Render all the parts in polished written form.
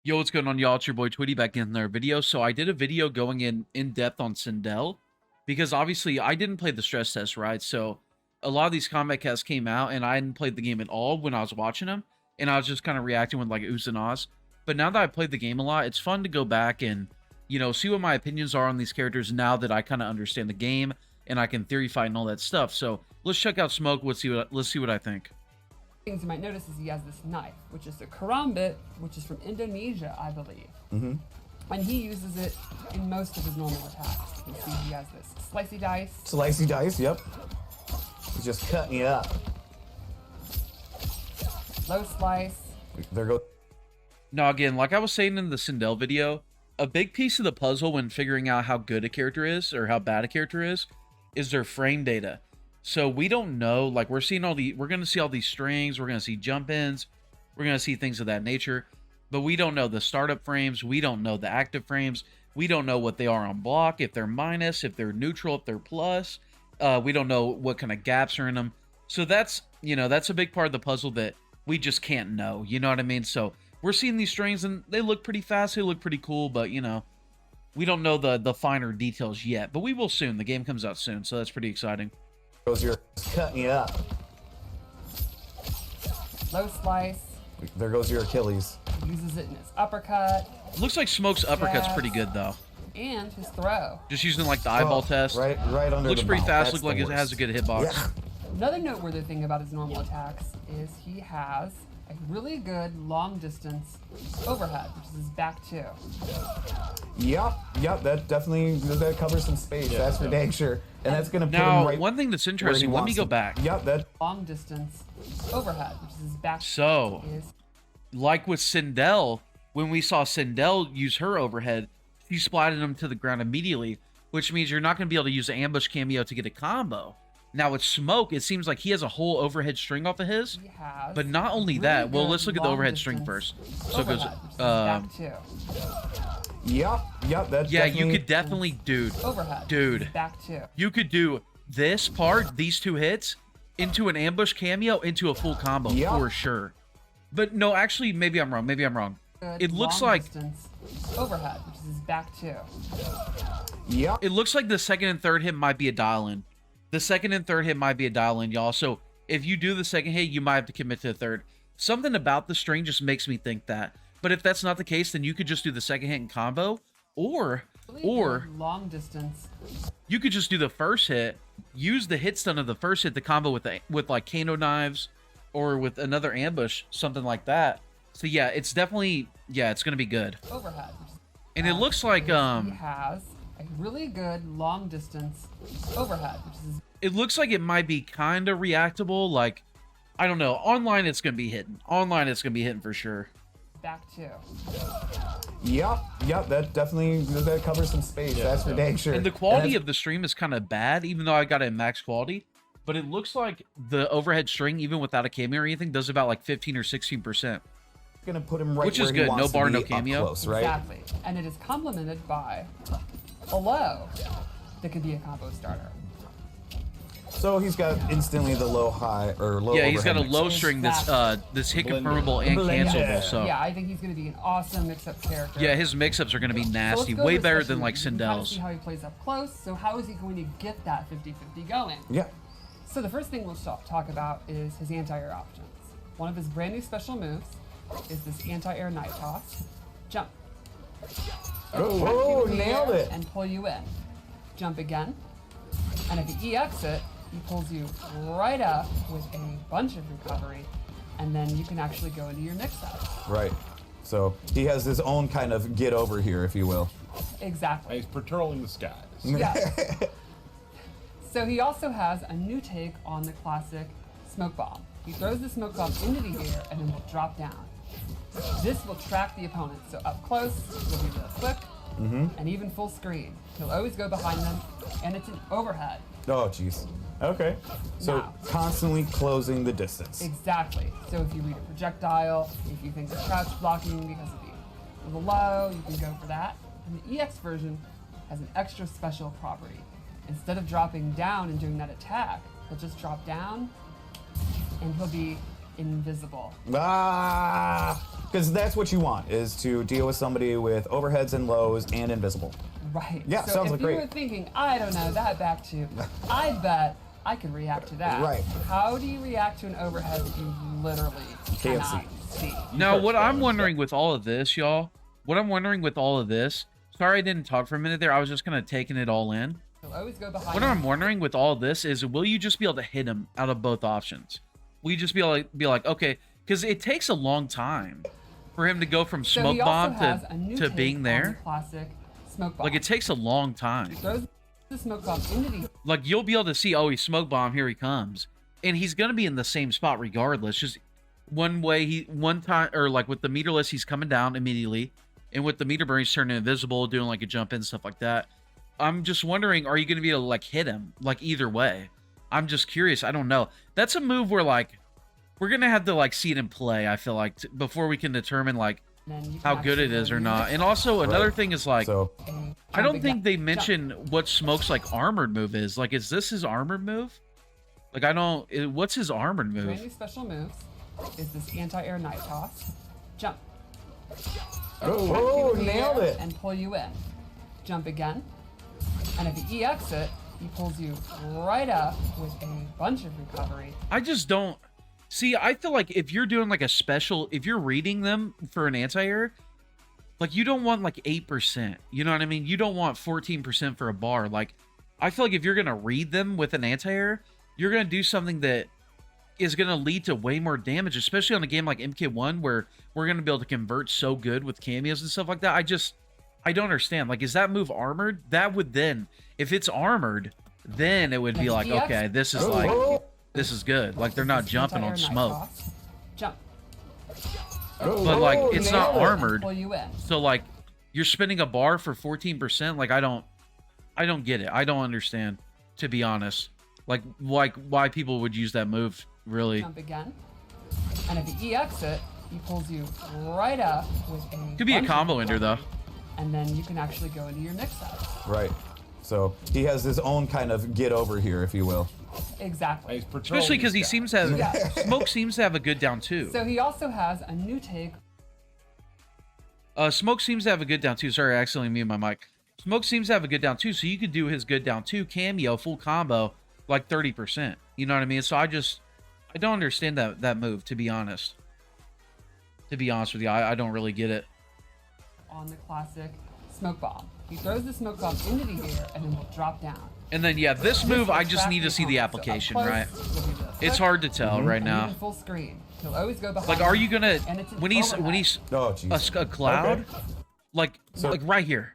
Yo, what's going on, y'all? It's your boy Tweedy back in their video. So I did a video going in depth on Sindel because obviously I didn't play the stress test, right? So a lot of these combat casts came out and I hadn't played the game at all when I was watching them, and I was just kind of reacting with like oohs and ahs. But now that I played the game a lot, it's fun to go back and, you know, see what my opinions are on these characters now that I kind of understand the game and I can theory fight and all that stuff. So let's check out Smoke. Let's see what I think. Things you might notice is he has this knife, which is a karambit, which is from Indonesia, I believe. And he uses it in most of his normal attacks. You can see he has this slicey dice. Slicey dice, yep. He's just cutting you up. Low slice. There goes. Now, again, like I was saying in the Sindel video, a big piece of the puzzle when figuring out how good a character is or how bad a character is their frame data. So we don't know, like we're going to see all these strings, we're going to see jump ins, we're going to see things of that nature, but we don't know the startup frames, we don't know the active frames, we don't know what they are on block, if they're minus, if they're neutral, if they're plus, we don't know what kind of gaps are in them. So that's, you know, that's a big part of the puzzle that we just can't know, you know what I mean? So we're seeing these strings and they look pretty fast, they look pretty cool, but you know, we don't know the finer details yet, but we will soon. The game comes out soon, so that's pretty exciting. You're cutting you up. Low slice. There goes your Achilles. He uses it in his uppercut. Looks like Smoke's uppercut's pretty good though. And his throw. Just using like the eyeball test. Right under looks the pretty mouth. fast. That's Looks like the it has a good hitbox. Yeah. Another noteworthy thing about his normal attacks is he has a really good long distance overhead, which is his back two. Yep, that covers some space. That's for dang sure. And that's gonna put him Now, right one thing that's interesting, let me go back. Yep, that Long distance overhead, which is his back. So, like with Sindel, when we saw Sindel use her overhead, she splatted him to the ground immediately, which means you're not going to be able to use the ambush cameo to get a combo. Now with Smoke, it seems like he has a whole overhead string off of his. He has But not only that, well, let's look at the overhead string first. So it goes, back two. Yep, that yeah, you could definitely, dude, back two. you could do this part, these two hits, into an ambush cameo, into a full combo for sure. But no, actually, maybe I'm wrong. Good It looks long like distance overhead, which is his back two. Yep. it looks like the second and third hit might be a dial-in. The second and third hit might be a dial-in, y'all. So if you do the second hit, you might have to commit to the third. Something about the string just makes me think that. But if that's not the case, then you could just do the second hit in combo, or long distance. you could just do the first hit, use the hit stun of the first hit to combo with like Kano knives, or with another ambush, something like that. So yeah, it's definitely, yeah, it's gonna be good. Overhead. And it looks like He has a really good long distance overhead, which is it looks like it might be kind of reactable. Like, I don't know. Online, it's gonna be hitting. Online, it's gonna be hitting for sure. back two. Yep, that covers some space. That's for dang sure. And the quality of the stream is kind of bad, even though I got it in max quality. But it looks like the overhead string, even without a cameo or anything, does about like 15 or 16%. Gonna put him right Which is where he good. wants No bar, to be, no up cameo. close, right? Exactly. And it is complemented by a low that could be a combo starter. So he's got instantly the low high or low. Yeah, he's got a overhead low mix. string that's this hit confirmable and cancelable. So Yeah, I think he's going to be an awesome mix-up character. yeah, his mix-ups are going to be So let's nasty, go way to better session than like one. You can kind of Sindel's. see how he plays up close. So how is he going to get that 50-50 going? Yeah. So the first thing we'll talk about is his anti-air options. One of his brand new special moves is this anti-air knife toss. Jump. Oh, Catch you in the nailed air it. And pull you in. Jump again. And if you EX it, he pulls you right up with a bunch of recovery, and then you can actually go into your mix-up. Right. So he has his own kind of get over here, if you will. Exactly. He's patrolling the skies. Yeah. So he also has a new take on the classic smoke bomb. He throws the smoke bomb into the air and then will drop down. This will track the opponent. So up close, he'll be really quick, and even full screen. He'll always go behind them, and it's an overhead. Oh, jeez. Okay. So Now. constantly closing the distance. Exactly. So if you read a projectile, if you think they're crouch blocking because of the low, you can go for that. And the EX version has an extra special property. Instead of dropping down and doing that attack, he'll just drop down, and he'll be invisible. Because that's what you want, is to deal with somebody with overheads and lows and invisible. Right. Yeah, so sounds if great. you were thinking, I don't know, that back to, I bet I can react to that. Right. How do you react to an overhead that you literally Can't cannot see? Now, what I'm wondering with all of this, y'all, sorry I didn't talk for a minute there. I was just kind of taking it all in. You'll always go behind. What I'm wondering with all of this is, will you just be able to hit him out of both options? Will you just be able to be like, okay, because it takes a long time for him to go from So smoke he also bomb has a new to take being on the there. classic smoke bomb. Like, it takes a long time. He throws the smoke bomb into the Like, you'll be able to see, oh, he's smoke bomb, here he comes. And he's going to be in the same spot regardless. Just one time, or like with the meterless, he's coming down immediately. And with the meter burn, he's turning invisible, doing like a jump in, stuff like that. I'm just wondering, are you going to be able to like hit him? Like, either way. I'm just curious. I don't know. That's a move where like, we're going to have to like see it in play, I feel like, before we can determine like and then you how can good it actually is go or in not. And also another Right. thing is like, So, and I don't jump think they again. mention what Smoke's like armored move is. Like, is this his armored move? Like, I don't. What's his armored Brand move? new special moves is this anti-air night toss. Jump. oh, Shoot you in the nailed air it. And pull you in. Jump again. And if you EX it, he pulls you right up with a bunch of recovery. I just don't see. I feel like if you're doing like a special, if you're reading them for an anti-air, like you don't want like 8%. You know what I mean? You don't want 14% for a bar. Like, I feel like if you're gonna read them with an anti-air, you're gonna do something that is gonna lead to way more damage, especially on a game like MK1 where we're gonna be able to convert so good with cameos and stuff like that. I don't understand. Like, is that move armored? That would then, if it's armored, then it would be like, EX. okay, this is Oh, like, oh, this is good. Like, they're not This jumping on anti-air night smoke. toss. Jump. oh, But like, oh, it's nailed not it. armored. Pull you in. So like, you're spinning a bar for 14%. Like, I don't get it. I don't understand, to be honest. Like why people would use that move, really. Jump again. And if you EX it, he pulls you right up with a Could be a bunch of combo ender though. recovery. And then you can actually go into your next set. Right. So he has his own kind of get over here, if you will. Exactly. Especially because he seems to have, Yeah. Smoke seems to have a good down too. So he also has a new take. Smoke seems to have a good down too. Sorry, I accidentally muted my mic. Smoke seems to have a good down too, so you could do his good down too cameo full combo like 30%. You know what I mean? So I don't understand that move, to be honest. To be honest with you, I don't really get it. On the classic smoke bomb. He throws the smoke bomb into the air and then will drop down. And then yeah, this move will I just trap need to see the opponent. So up application, close, right? he'll be the It's flick, hard to tell right and now. even full screen. He'll always go behind. Like, are you you gonna And it's an when he's overhead. Oh, jeez. a cloud, Okay. like So- like right here?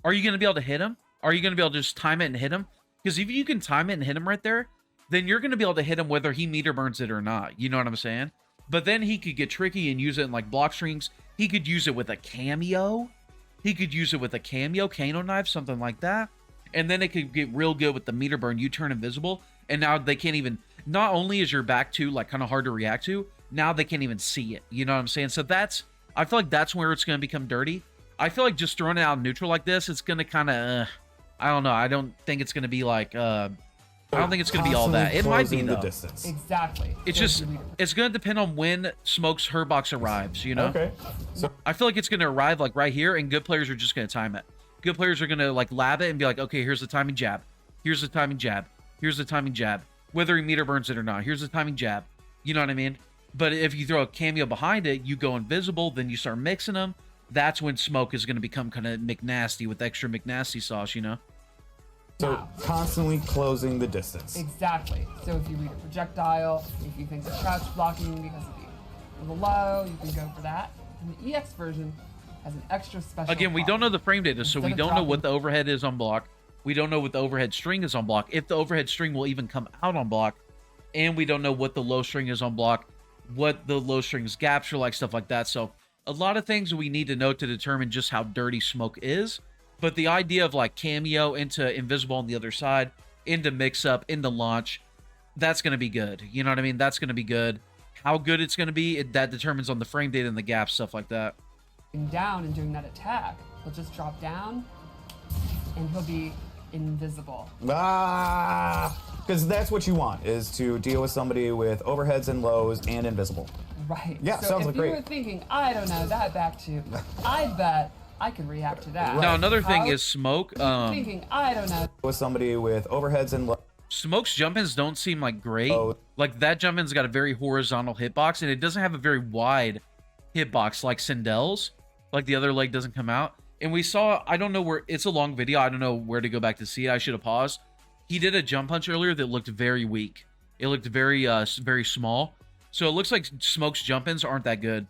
Are you gonna be able to hit him? Are you gonna be able to just time it and hit him? Because if you can time it and hit him right there, then you're gonna be able to hit him whether he meter burns it or not. You know what I'm saying? But then he could get tricky and use it in like block strings. He could use it with a cameo. He could use it with a cameo, Kano knife, something like that. And then it could get real good with the meter burn. You turn invisible, and now they can't even. Not only is your back two like kind of hard to react to, now they can't even see it. You know what I'm saying? So I feel like that's where it's going to become dirty. I feel like just throwing it out neutral like this, it's going to kind of. I don't know. I don't think it's going to be like. I don't think it's going to be all that. It might be Closing the though. distance. Exactly. It's So just. if you read it- It's going to depend on when Smoke's Herbox arrives. You know. Okay. So I feel like it's going to arrive like right here, and good players are just going to time it. Good players are going to like lab it and be like, okay, here's the timing jab. Here's the timing jab. Here's the timing jab. Whether he meter burns it or not, here's the timing jab. You know what I mean? But if you throw a cameo behind it, you go invisible, then you start mixing them. That's when Smoke is going to become kind of McNasty with extra McNasty sauce, you know? Now. constantly closing the distance. Exactly. So if you read a projectile, if you think it's crouch blocking because of the low, you can go for that. And the EX version has an extra special. Again, we don't know the frame data, so we Instead of don't know what dropping- the overhead is on block. We don't know what the overhead string is on block. If the overhead string will even come out on block. And we don't know what the low string is on block, what the low string's gaps are like, stuff like that. So a lot of things we need to know to determine just how dirty Smoke is. But the idea of like cameo into invisible on the other side, into mix up, into launch, that's going to be good. You know what I mean? That's going to be good. How good it's going to be, that determines on the frame data and the gaps, stuff like that. down and doing that attack, he'll just drop down and he'll be invisible. Because that's what you want, is to deal with somebody with overheads and lows and invisible. Right. Yeah, so sounds if like you great. were thinking, I don't know, that back to, I bet I can react to that. Now another thing How- is Smoke. Thinking, I don't know. With somebody with overheads and lows. Smoke's jump-ins don't seem like great. Oh. Like that jump-in's got a very horizontal hitbox, and it doesn't have a very wide hitbox like Sindel's. Like the other leg doesn't come out. And we saw, I don't know where, it's a long video, I don't know where to go back to see it. I should have paused. He did a jump punch earlier that looked very weak. It looked very, very small. So it looks like Smoke's jump-ins aren't that good.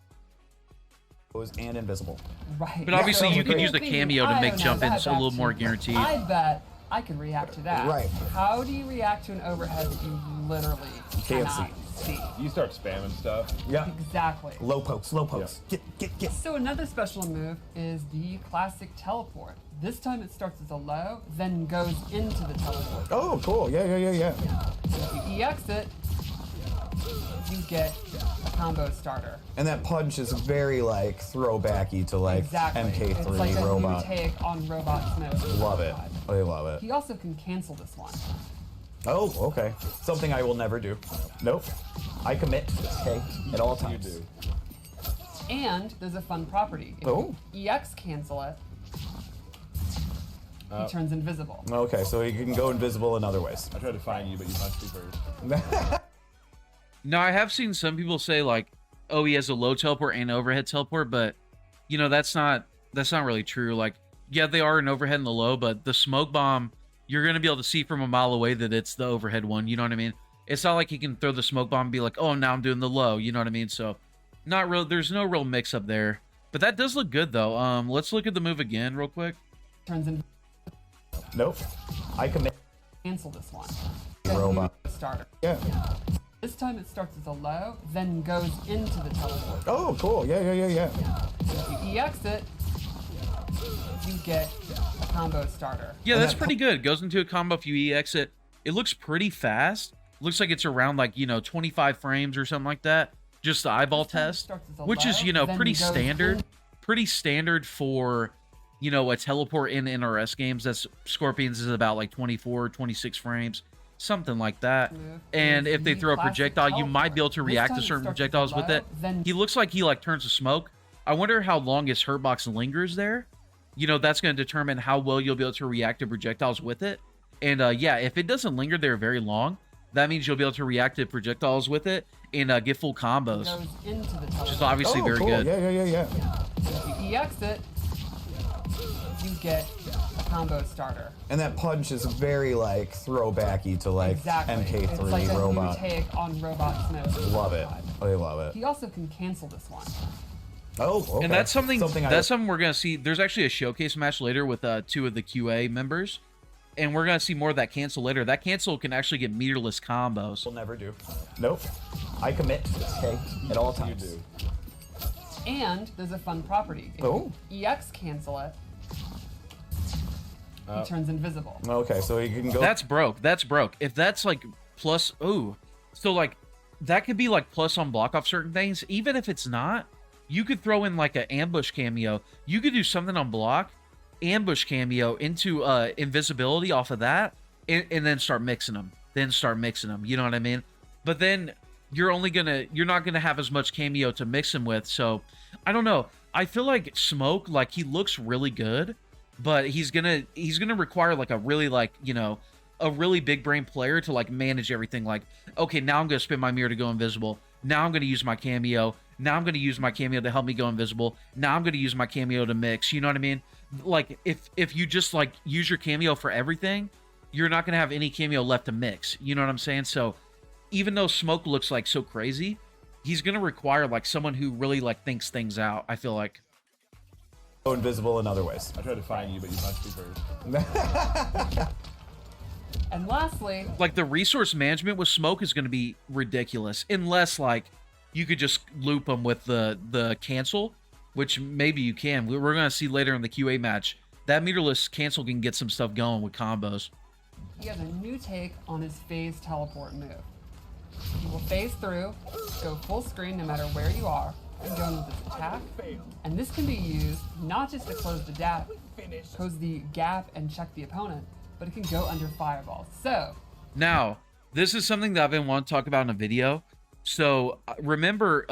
And invisible. Right. But obviously sounds you like can great. use the Thinking, Cameo to I make don't know, jump-ins that a little back more to, guaranteed. I bet I can react to that. Right. How do you react to an overhead that you literally Can't cannot see? You start spamming stuff. Yeah. Exactly. Low pokes, low pokes. Get. So another special move is the classic teleport. This time it starts as a low, then goes into the teleport. Oh, cool. Yeah. So if you EX it, you get a combo starter. And that punch is very like throwbacky to like Exactly. MK3 it's like a robot. new take on Robot Smoke. Love it. I love it. He also can cancel this one. Oh, okay. Something I will never do. Nope. I commit, okay, at all times. You do. And there's a fun property. If Oh. you EX cancel it, he turns invisible. Okay, so you can go invisible in other ways. I tried to find you, but you punched me first. Now, I have seen some people say, like, oh, he has a low teleport and overhead teleport, but, you know, that's not really true. Like, yeah, they are an overhead and the low, but the smoke bomb, you're going to be able to see from a mile away that it's the overhead one, you know what I mean? It's not like he can throw the smoke bomb and be like, oh, now I'm doing the low, you know what I mean? So, not real, there's no real mix-up there. But that does look good, though. Let's look at the move again real quick. Turns invisible. Nope. I commit. Cancel this one. Robot. Starter. Yeah. This time it starts as a low, then goes into the teleport. Oh, cool. Yeah. So if you EX it, you get a combo starter. Yeah, And that's that pretty good. Goes into a combo if you EX it. It looks pretty fast. Looks like it's around, like, 25 frames or something like that. Just the eyeball This time it test, starts as a which is, low, then pretty goes standard. in- Pretty standard for, a teleport in NRS games. That's Scorpions is about like 24, 26 frames, something like that. Move And is if they the throw a classic projectile, you might be able to teleport. This react to time it certain starts as a projectiles with low, it. then- He looks like he like turns to smoke. I wonder how long his hurt box lingers there. That's going to determine how well you'll be able to react to projectiles with it. And yeah, if it doesn't linger there very long, that means you'll be able to react to projectiles with it and get full combos, Goes into the which is teleport. obviously Oh, very cool. good. Yeah. So if you EX it, you get a combo starter. And that punch is very like throwbacky to like Exactly. MK3 it's like a robot. new take on Robot Smoke. Love it. I love it. He also can cancel this one. Oh, okay. And that's something I we're gonna see. There's actually a showcase match later with 2 of the QA members, and we're gonna see more of that cancel later. That cancel can actually get meterless combos. will never do. Nope. I commit, okay, at all You times. do. And there's a fun property. If Oh. you EX cancel it, he turns invisible. Okay, so you can go. That's broke. That's broke. If that's like plus, so like that could be like plus on block off certain things. Even if it's not, you could throw in like an ambush cameo. You could do something on block, ambush cameo into invisibility off of that, and then start mixing them. You know what I mean? But then you're not gonna have as much cameo to mix them with. So I don't know. I feel like Smoke, like, he looks really good, but he's gonna require like a really a really big brain player to like manage everything. Like, okay, now I'm gonna spin my mirror to go invisible. Now I'm gonna use my cameo. Now I'm gonna use my cameo to help me go invisible. Now I'm gonna use my cameo to mix. You know what I mean? Like, if you just like use your cameo for everything, you're not gonna have any cameo left to mix. You know what I'm saying? So even though Smoke looks like so crazy, he's gonna require like someone who really like thinks things out, I feel like. Go invisible in other ways. I tried to find you, but you punched me first. And lastly, Like, the resource management with Smoke is gonna be ridiculous, unless like you could just loop them with the cancel, which maybe you can. We're gonna see later in the QA match. That meterless cancel can get some stuff going with combos. he has a new take on his phase teleport move. He will phase through, go full screen no matter where you are, and go into this attack. And this can be used not just to close the gap and check the opponent, but it can go under fireballs. So Now, this is something that I've been wanting to talk about in a video. So remember,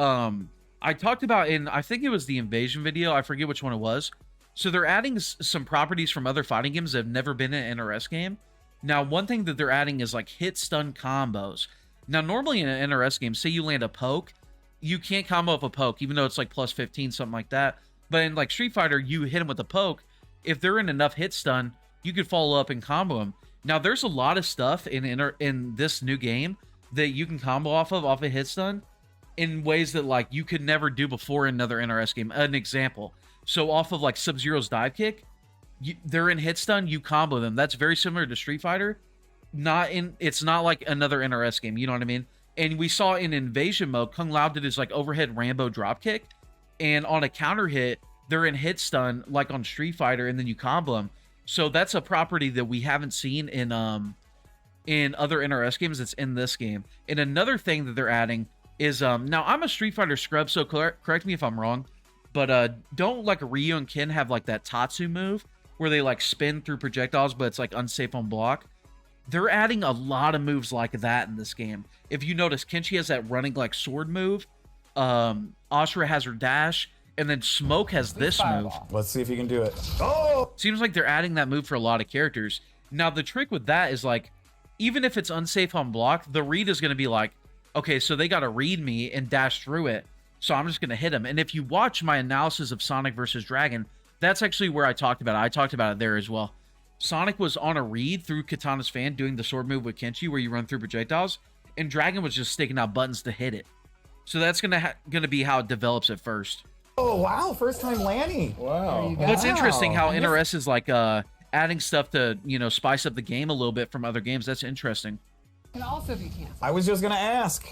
I talked about in, I think it was the Invasion video. I forget which one it was. So they're adding some properties from other fighting games that have never been in an NRS game. Now, one thing that they're adding is like hit stun combos. Now, normally in an NRS game, say you land a poke, you can't combo up a poke, even though it's like plus 15, something like that. But in like Street Fighter, you hit them with a poke. If they're in enough hit stun, you could follow up and combo them. Now, there's a lot of stuff in this new game that you can combo off of hit stun in ways that like you could never do before in another NRS game. An example. So off of like Sub-Zero's dive kick, they're in hit stun, you combo them. That's very similar to Street Fighter. It's not like another NRS game, you know what I mean? And we saw in Invasion mode, Kung Lao did his like overhead Rambo drop kick, and on a counter hit, they're in hit stun like on Street Fighter, and then you combo them. So that's a property that we haven't seen in other NRS games. That's in this game. And another thing that they're adding is now I'm a Street Fighter scrub, so correct me if I'm wrong, but don't like Ryu and Ken have like that Tatsu move where they like spin through projectiles, but it's like unsafe on block? They're adding a lot of moves like that in this game. If you notice, Kenshi has that running like sword move. Ashura has her dash, and then Smoke has this move. Let's see if you can do it. Oh! Seems like they're adding that move for a lot of characters. Now, the trick with that is like, even if it's unsafe on block, the read is going to be like, okay, so they got to read me and dash through it, so I'm just going to hit them. And if you watch my analysis of Sonic versus Dragon, that's actually where I talked about it. I talked about it there as well. Sonic was on a read through Katana's fan doing the sword move with Kenshi where you run through projectiles, and Dragon was just sticking out buttons to hit it. So that's gonna be how it develops at first. Oh, wow. First time Lanny. Wow. There you But it's go. interesting how And NRS is like adding stuff to, spice up the game a little bit from other games. That's interesting. can also be canceled. I was just going to ask.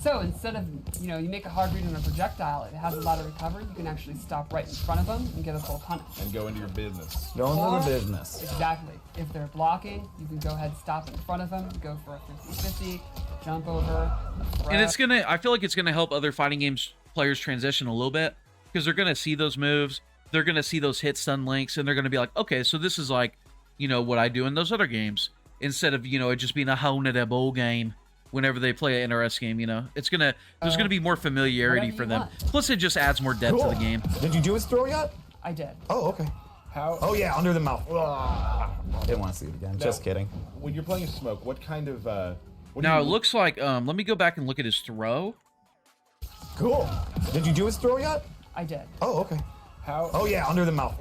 So instead of, you make a hard read on a projectile, it has a lot of recovery, you can actually stop right in front of them and get a full punish. And go into your business. Go into Or- the business. Exactly. If they're blocking, you can go ahead, stop in front of them, go for a 50-50, jump over, And I feel like it's gonna help other fighting games players transition a little bit, because they're gonna see those moves, they're gonna see those hit stun links, and they're gonna be like, okay, so this is like, what I do in those other games, instead of it just being a honeable game. Whenever they play an NRS game, there's gonna be more familiarity whatever for you them. want. Plus, it just adds more depth to the game. Did you do his throw yet? I did. Oh, okay. How? Oh, yeah, under the mouth. Didn't want to see it again. Just kidding. When you're playing Smoke, what kind of what do Now you it looks like, let me go back and look at his throw. Cool. Did you do his throw yet? I did. Oh, okay. How? Oh, yeah, under the mouth.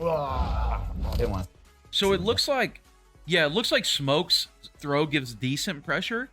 Didn't want to. So it looks like, Smoke's throw gives decent pressure,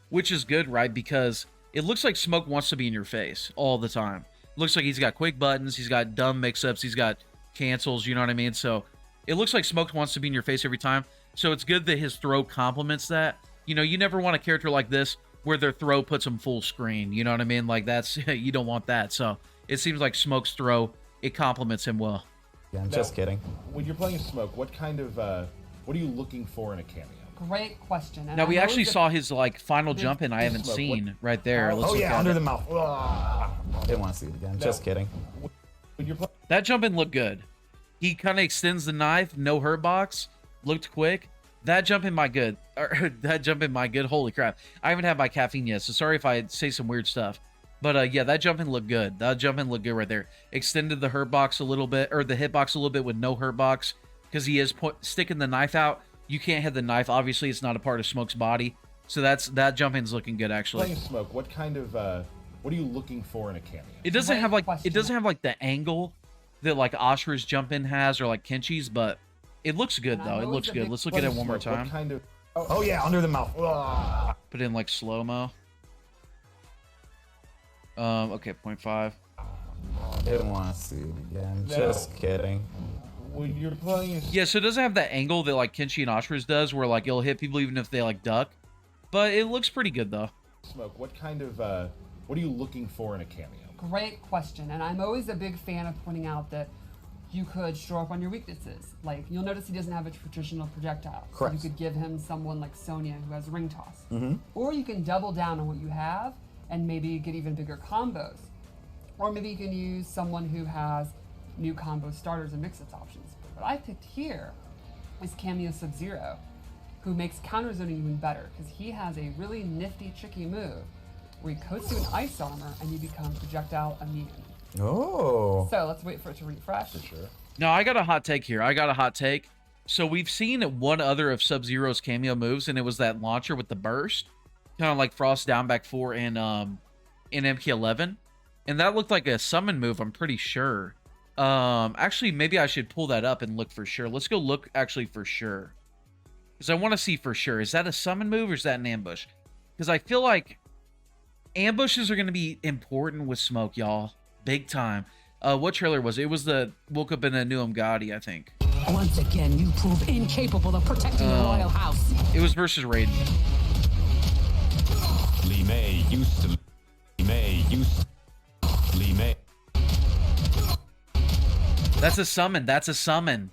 which is good, right? Because it looks like Smoke wants to be in your face all the time. Looks like he's got quick buttons, he's got dumb mix-ups, he's got cancels, you know what I mean? So it looks like Smoke wants to be in your face every time. So it's good that his throw complements that. You never want a character like this where their throw puts him full screen, you know what I mean? Like that's, you don't want that. So it seems like Smoke's throw, it complements him well. Yeah, I'm just kidding. When you're playing Smoke, what kind of what are you looking for in a cameo? Great question. And Now we I'm actually always a- saw his final jump in I haven't Smoke, seen right there. Let's Oh, look yeah, at under it. the mouth. Didn't want to see it again. Just kidding. When you're playing That jump in looked good. He kind of extends the knife, no hurt box, looked quick. That jump in my good. Holy crap. I haven't had my caffeine yet, so sorry if I say some weird stuff. But yeah, that jump in looked good. That jump in looked good right there. Extended the hurt box a little bit, or the hit box a little bit with no hurt box, because he is sticking the knife out. You can't hit the knife. Obviously, it's not a part of Smoke's body. So that jump in's looking good actually. playing Smoke, what kind of what are you looking for in a cameo? It doesn't Great have question. the angle that like Ashura's jump in has or like Kenshi's, but it looks good And though. I'm It always looks a good. big- Let's look at it one more Smoke, time. What kind of Oh, yeah, under the mouth. Put in like slow-mo. Okay, 0.5. Didn't want to see it again. Just kidding. when you're playing Yeah, so it doesn't have that angle that like Kenshi and Ashura's does where like it'll hit people even if they like duck. But it looks pretty good though. Smoke, what kind of what are you looking for in a cameo? Great question. And I'm always a big fan of pointing out that you could shore up on your weaknesses. Like, you'll notice he doesn't have a traditional projectile. So Correct. you could give him someone like Sonya who has ring toss. Or you can double down on what you have and maybe get even bigger combos. Or maybe you can use someone who has new combo starters and mix-ups options. What I picked here is Cameo Sub-Zero, who makes counter-zoning even better, because he has a really nifty, tricky move where he coats you in ice armor and you become projectile immune. Oh. So let's wait for it to refresh. Sure. Now, I got a hot take here. I got a hot take. So we've seen one other of Sub-Zero's cameo moves, and it was that launcher with the burst, kind of like Frost Down Back 4 in MK11. And that looked like a summon move, I'm pretty sure. Actually, maybe I should pull that up and look for sure. Let's go look actually for sure. Because I want to see for sure. Is that a summon move or is that an ambush? Because I feel like ambushes are going to be important with Smoke, y'all. Big time. What trailer was it? It was the woke up in a new Gotti, I think. Once again, you prove incapable of protecting the royal house. It was versus Raiden. Lee May used to. Lee May. That's a summon. That's a summon.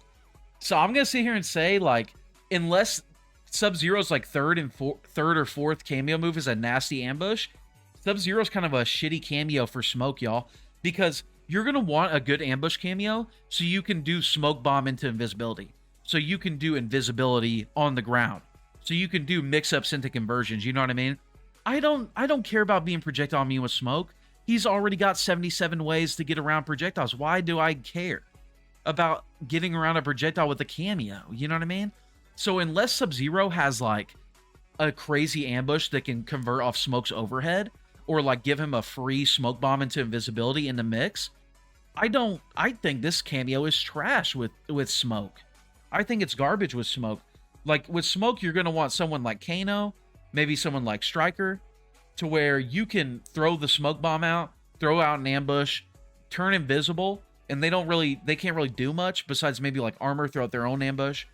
So I'm gonna sit here and say, like, unless Sub-Zero's like third or fourth cameo move is a nasty ambush, Sub-Zero's kind of a shitty cameo for Smoke, y'all, because you're gonna want a good ambush cameo so you can do smoke bomb into invisibility, so you can do invisibility on the ground, so you can do mix-ups into conversions. You know what I mean? I don't care about being projectile immune with Smoke. He's already got 77 ways to get around projectiles. Why do I care about getting around a projectile with a cameo? You know what I mean? So unless Sub-Zero has like a crazy ambush that can convert off Smoke's overhead, or like give him a free smoke bomb into invisibility in the mix, I think this cameo is trash with Smoke. I think it's garbage with Smoke. Like with Smoke, you're gonna want someone like Kano, maybe someone like Striker, to where you can throw the smoke bomb out, throw out an ambush, turn invisible, and they can't really do much besides maybe like armor, throw out their own ambush,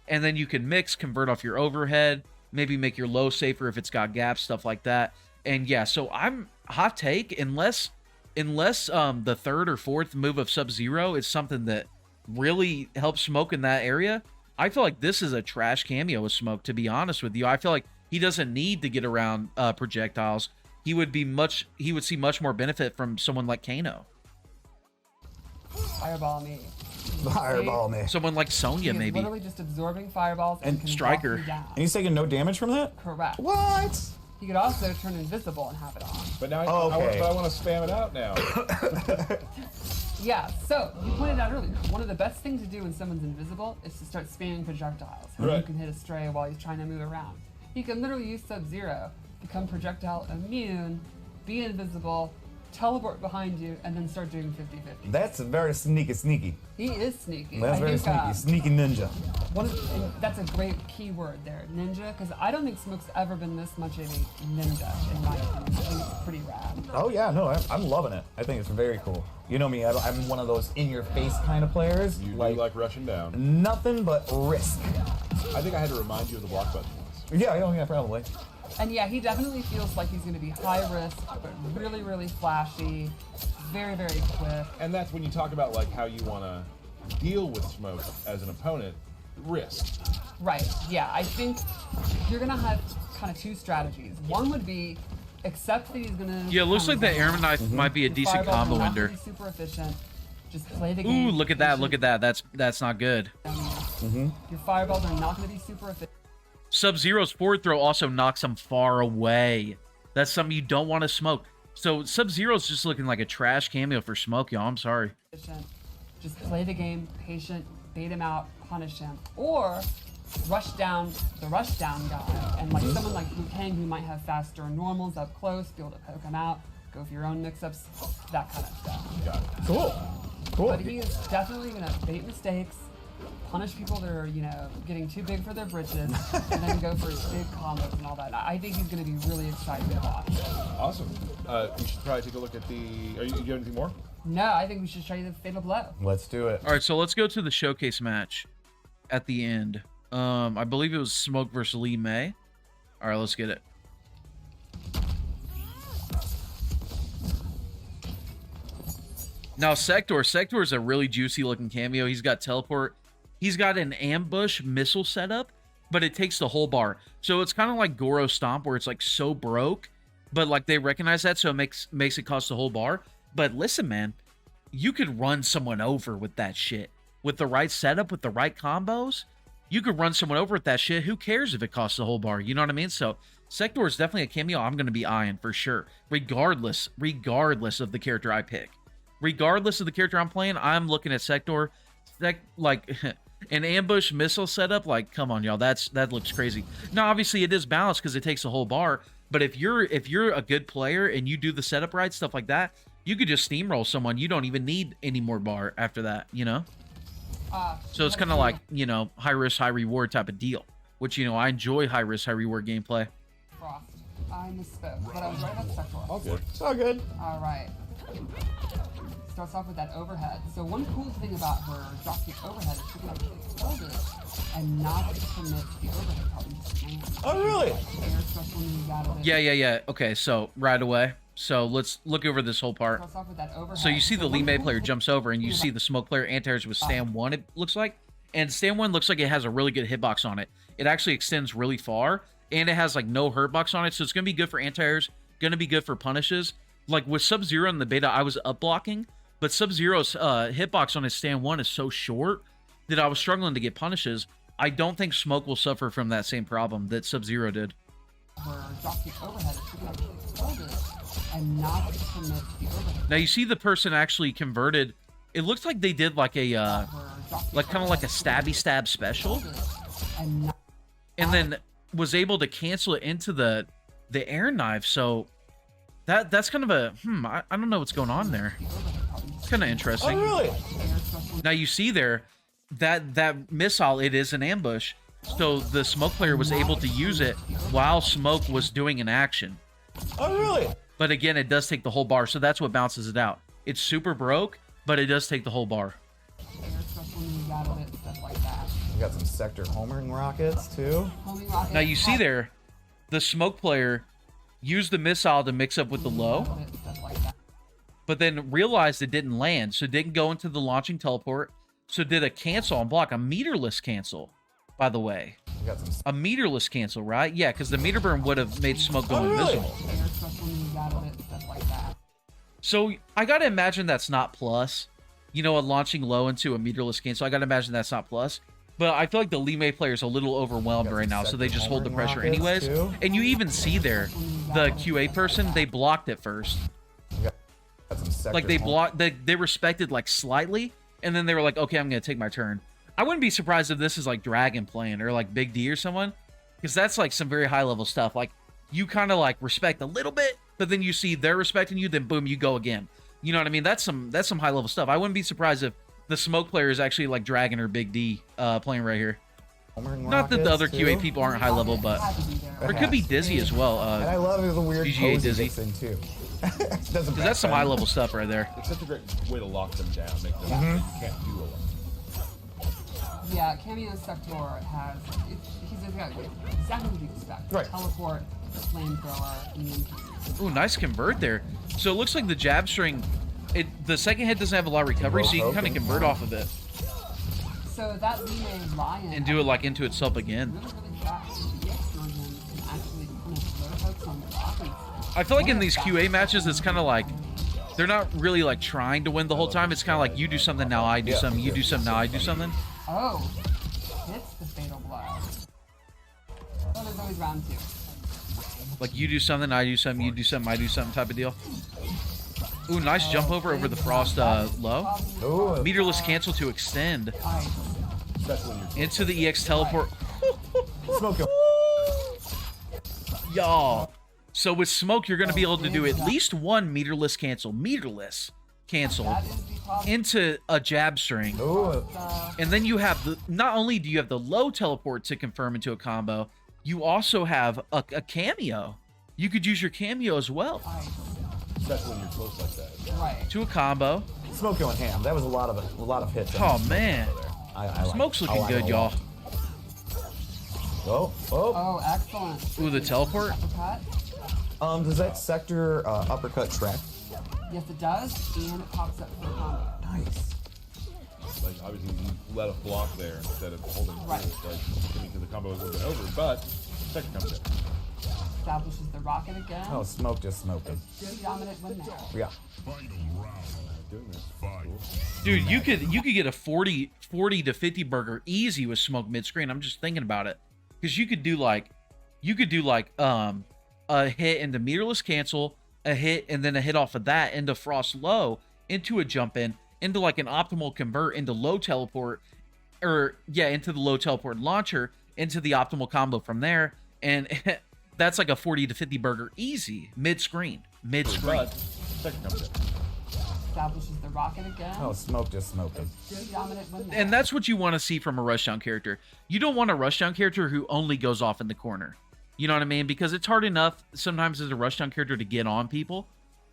and then you can mix, convert off your overhead, maybe make your low safer if it's got gaps, stuff like that. And yeah, so I'm hot take, unless the third or fourth move of Sub-Zero is something that really helps Smoke in that area, I feel like this is a trash cameo with Smoke, to be honest with you. I feel like he doesn't need to get around projectiles. He would see much more benefit from someone like Kano. Fireball me. Fireball me. Someone like Sonya, He is maybe. literally just absorbing fireballs and can Striker. knock you down. And he's taking no damage from that? Correct. What? He could also turn invisible and have it on. But now Okay. I want to spam it out now. Yeah, so you pointed out earlier, one of the best things to do when someone's invisible is to start spamming projectiles. And Right. you can hit a stray while he's trying to move around. He can literally use Sub-Zero, become projectile immune, be invisible, teleport behind you, and then start doing 50-50. That's very sneaky. He is sneaky. That's very sneaky. Sneaky ninja. And that's a great key word there, ninja, because I don't think Smoke's ever been this much of a ninja, in my opinion. I think it's pretty rad. Oh yeah, no, I'm loving it. I think it's very cool. You know me, I'm one of those in-your-face kind of players. You do like rushing down. Nothing but risk. I think I had to remind you of the block button once. Yeah, probably. And yeah, he definitely feels like he's going to be high risk, but really, really flashy, very, very quick. And that's when you talk about like how you want to deal with Smoke as an opponent. Risk. Right, yeah, I think you're going to have kind of two strategies. One would be accept that he's going to... Yeah, it looks like the Airman Knife might be a decent combo ender. Super efficient. Just play the game. Ooh, look at that, look at that. That's not good. Your fireballs are not going to be super efficient. Sub-Zero's forward throw also knocks him far away. That's something you don't want to Smoke. So Sub-Zero's just looking like a trash cameo for Smoke, y'all. I'm sorry. Just play the game, patient, bait him out, punish him, or rush down the rushdown guy, and like someone like Liu Kang who might have faster normals up close, be able to poke him out, go for your own mix-ups, that kind of stuff. Got it. Cool. But he is definitely gonna bait mistakes, punish people that are, getting too big for their britches, and then go for big combos and all that. I think he's gonna be really exciting to watch. Awesome. We should probably take a look at the. Are you doing anything more? No, I think we should show you the fatal blow. Let's do it. All right, so let's go to the showcase match at the end. I believe it was Smoke versus Lee May. All right, let's get it. Now, Sector is a really juicy looking cameo. He's got teleport. He's got an ambush missile setup, but it takes the whole bar. So it's kind of like Goro Stomp, where it's like so broke, but like they recognize that, so it makes it cost the whole bar. But listen, man, you could run someone over with that shit. With the right setup, with the right combos, you could run someone over with that shit. Who cares if it costs the whole bar? You know what I mean? So Sector is definitely a cameo I'm going to be eyeing for sure, regardless of the character I pick. Regardless of the character I'm playing, I'm looking at Sector. Like an ambush missile setup, like, come on, y'all, that looks crazy. Now, obviously, it is balanced because it takes the whole bar. But if you're a good player and you do the setup right, stuff like that, you could just steamroll someone. You don't even need any more bar after that, you know? So it's kind of like, you know, high risk, high reward type of deal. Which, you know, I enjoy high risk, high reward gameplay. Frost. I misspoke, but I was right about the Sector. All good. It's all good. All right. Starts off with that overhead. So one cool thing about her dropkick overhead is she can actually hold it and not commit the overhead part. Oh, really? Air special moves out of it. Yeah. Okay, so right away. So let's look over this whole part. Starts off with that overhead. So you see the one Lee cool player thing- jumps over, and you see the smoke player anti-airs with stand 1, it looks like. And stand 1 looks like it has a really good hitbox on it. It actually extends really far, and it has like no hurtbox on it, so it's going to be good for anti-airs, going to be good for punishes. Like with Sub-Zero in the beta, I was up blocking, but Sub-Zero's hitbox on his stand 1 is so short that I was struggling to get punishes. I don't think Smoke will suffer from that same problem that Sub-Zero did. Her dropkick overhead is she can actually hold it and not commit the overhead. Now you see the person actually converted. It looks like they did like a like kind of like a stabby stab special, And not and then was able to cancel it into the air knife. So that's kind of a I don't know what's going on there. It's kind of interesting. Oh, really? Now you see there that missile, it is an ambush. So the Smoke player was able to use it while Smoke was doing an action. Oh, really? But again, it does take the whole bar, so that's what bounces it out. It's super broke, but it does take the whole bar. air special moves out of it, stuff like that. We got some sector homing rockets, too. Homing rocket. Now you see there, the Smoke player used the missile to mix up with the low, Stuff like that. but then realized it didn't land, so didn't go into the launching teleport, so did a cancel on block, a meterless cancel, by the way. We got some. A meterless cancel, right? Yeah, because the meter burn would have made Smoke go Oh, really? invisible. Air special moves out of it, stuff like that. So I gotta imagine that's not plus. You know, a launching low into a meterless cancel, I gotta imagine that's not plus. But I feel like the Lee May player is a little overwhelmed Got right some now, so they sector just hold the homing pressure rockets, anyways. too. And you even see there, the QA person, they blocked it first. We got some sector Like they hom- blocked, they respected like slightly, and then they were like, okay, I'm gonna take my turn. I wouldn't be surprised if this is like Dragon playing or like Big D or someone, because that's like some very high level stuff. Like you kind of like respect a little bit, but then you see they're respecting you, then boom, you go again. You know what I mean? That's some high level stuff. I wouldn't be surprised if the Smoke player is actually like Dragon or Big D playing right here. homing Not that the rockets, other too. QA people aren't high level, but Had to be there. or it could be Dizzy as well. And I love the weird PGA pose he Dizzy. gets in, too. Doesn't Because that's some backbend. high level stuff right there. It's such a great way to lock them down, make them think you can't do a lot. Yeah, Cameo Sector has. He's got exactly what you expect. Right. Teleport, flamethrower, EMP. Ooh, nice convert there. So it looks like the jab string, the second hit doesn't have a lot of recovery, so you can kind of convert off of it So that Lee May Lion. and do it like into itself again. Really, really fast. Version can actually punish low hooks on the offense. I feel like in these QA matches, it's kind of like they're not really like trying to win the whole time. It's kind of like you do something, now I do something, you do something, now I do something. Oh, hits the fatal blow. Well, there's always round 2. Like you do something, I do something, you do something, I do something type of deal. Ooh, nice jump over the Frost low. Ooh, Meterless cancel to extend Ice. Especially when you're into the EX teleport. smoke him. Y'all. So with Smoke, you're going to be able to do at least one meterless cancel. Meterless cancel That is the problem. into a jab string. Ooh, And then you have the, not only do you have the low teleport to confirm into a combo, you also have a cameo. You could use your cameo as well Ice. especially when you're close like that. Right. to a combo. smoke going ham. That was a lot of hits. Oh man, I like Smoke's it. I looking like it good, a lot. y'all. Oh. Oh, excellent. Ooh, the teleport. Uppercut. Does that sector uppercut track? Yes, it does, and it pops up for a combo. Nice. Like obviously you let a block there instead of holding Right. full, like because the combo would have been over, but second comes in. Establishes the rocket again. Oh, smoke just smoking. Good dominant win now. Yeah. Doing this. Cool. Dude, you could get a 40 to 50 burger easy with smoke mid screen. I'm just thinking about it, because you could do like a hit into meterless cancel, a hit, and then a hit off of that into frost low, into a jump in, into like an optimal convert, into low teleport, or yeah, into the low teleport launcher, into the optimal combo from there, and that's like a 40 to 50 burger easy mid screen. But second comes in. Establishes the rocket again. Oh, smoke just smoked him. Good dominant win there. And that's what you want to see from a rushdown character. You don't want a rushdown character who only goes off in the corner. You know what I mean? Because it's hard enough sometimes as a rushdown character to get on people.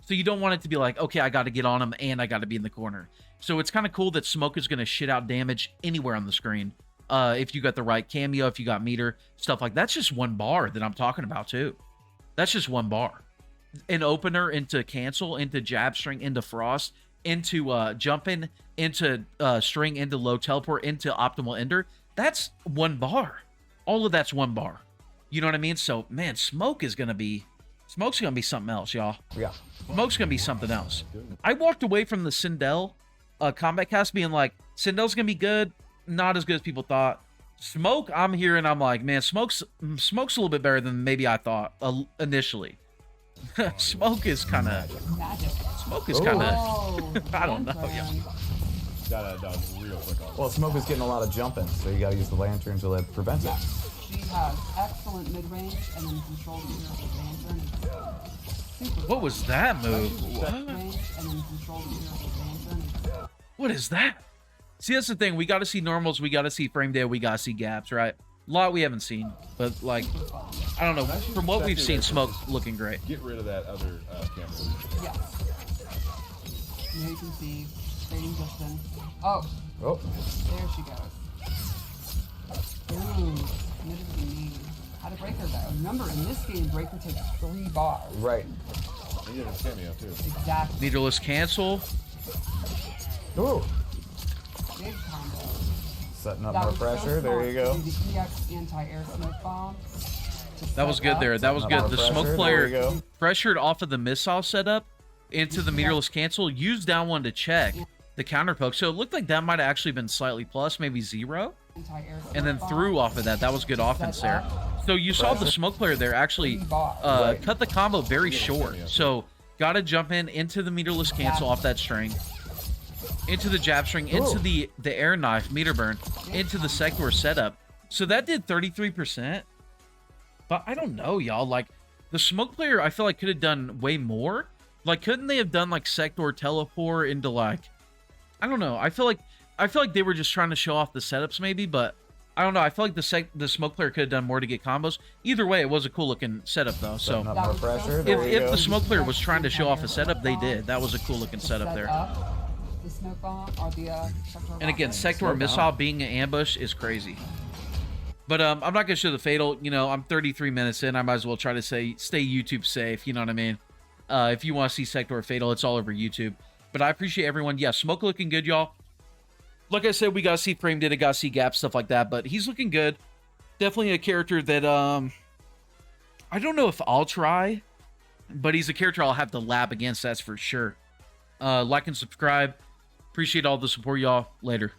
So you don't want it to be like, okay, I got to get on them and I got to be in the corner. So it's kind of cool that smoke is going to shit out damage anywhere on the screen. If you got the right cameo, if you got meter, stuff like that's just one bar that I'm talking about too. That's just one bar. An opener into cancel, into jab string, into frost, into jumping, into string, into low teleport, into optimal ender. That's one bar. All of that's one bar. You know what I mean? So man, smoke's gonna be something else, y'all. Yeah. Smoke's gonna be something else. I walked away from the Sindel combat cast being like, Sindel's gonna be good, not as good as people thought. Smoke, I'm here and I'm like, man, smoke's a little bit better than maybe I thought initially. Smoke is kind of. Magic. Smoke is kind of. Oh, I don't know, lantern. yeah. Gotta dodge real quick on Well, smoke is getting a lot of jumping, so you got to use the lantern to prevent it. She has excellent mid-range and then control the lantern. Super What was that move? range What? and then control the lantern. What is that? See, that's the thing. We got to see normals. We got to see frame data. We got to see gaps, right? A lot we haven't seen, but like, I don't know. From what we've seen, smoke looking great. Get rid of that other camera. Yes. Here you can see fading distance. Oh, Oh, there she goes. Ooh, needed. How to break her though. Remember, in this game, breaker takes 3 bars. right. And you have a cameo too. Exactly. Meterless cancel. Ooh. Big combo. Setting up That more was so pressure. There you smart go. to do the EX anti-air smoke bomb. That was good there. That was Setting good. up The more smoke pressure. player There you go. pressured off of the missile setup into the meterless cancel. Used down one to check the counter poke. So it looked like that might have actually been slightly plus, maybe 0. Anti-air And then smoke threw bomb. off of that. That was good offense there. So you saw the smoke player there actually Right. cut the combo very short. So got to jump into the meterless cancel off that string, into the jab string, into the air knife meter burn, into the sector setup. So that did 33%. But I don't know, y'all. Like the smoke player, I feel like could have done way more. Like, couldn't they have done like sector teleport into like, I don't know. I feel like they were just trying to show off the setups maybe, but I don't know. I feel like the smoke player could have done more to get combos. Either way, it was a cool looking setup though. So Setting up more pressure. There you if go. the smoke player was trying to show off a setup, they did. That was a cool looking setup Set there. up the smoke bomb or the sector And again, rocket. sector missile being an ambush is crazy. But I'm not gonna show the fatal. You know, I'm 33 minutes in. I might as well try to stay YouTube safe. You know what I mean? If you want to see sector fatal, it's all over YouTube. But I appreciate everyone. Yeah, smoke looking good, y'all. Like I said, we gotta see frame data, gotta see gaps, stuff like that. But he's looking good. Definitely a character that I don't know if I'll try, but he's a character I'll have to lab against. That's for sure. Like and subscribe. Appreciate all the support, y'all. Later.